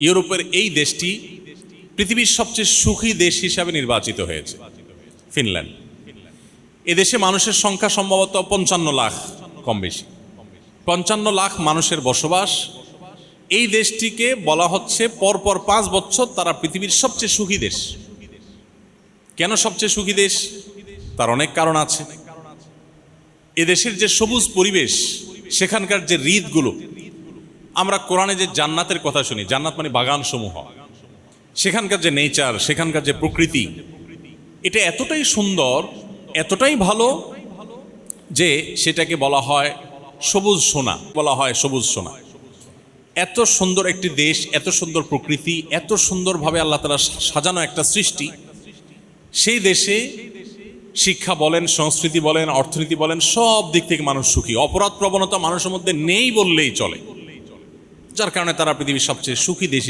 ইউরোপের এই দেশটি পৃথিবীর সবচেয়ে সুখী দেশ হিসাবে নির্বাচিত হয়েছে, ফিনল্যান্ড। এদেশে মানুষের সংখ্যা সম্ভবত 55 লাখ, কম বেশি 55 লাখ মানুষের বসবাস। এই দেশটিকে বলা হচ্ছে পরপর 5 বছর তারা পৃথিবীর সবচেয়ে সুখী দেশ। কেন সবচেয়ে সুখী দেশ? তার অনেক কারণ আছে। এদেশের যে সবুজ পরিবেশ, সেখানকার যে হ্রদগুলো, আমরা কোরআনে যে জান্নাতের কথা শুনি, জান্নাত মানে বাগান সমূহ, সেখানকার যে নেচার, সেখানকার যে প্রকৃতি, এটা এতটাই সুন্দর, এতটাই ভালো যে সেটাকে বলা হয় সবুজ সোনা, বলা হয় সবুজ সোনা। এত সুন্দর একটি দেশ, এত সুন্দর প্রকৃতি, এত সুন্দরভাবে আল্লাহ তাআলা সাজানো একটা সৃষ্টি। সেই দেশে শিক্ষা বলেন, সংস্কৃতি বলেন, অর্থনীতি বলেন, সব দিক থেকে মানুষ সুখী। অপরাধ প্রবণতা মানুষের মধ্যে নেই বললেই চলে, যার কারণে তারা পৃথিবীর সবচেয়ে সুখী দেশ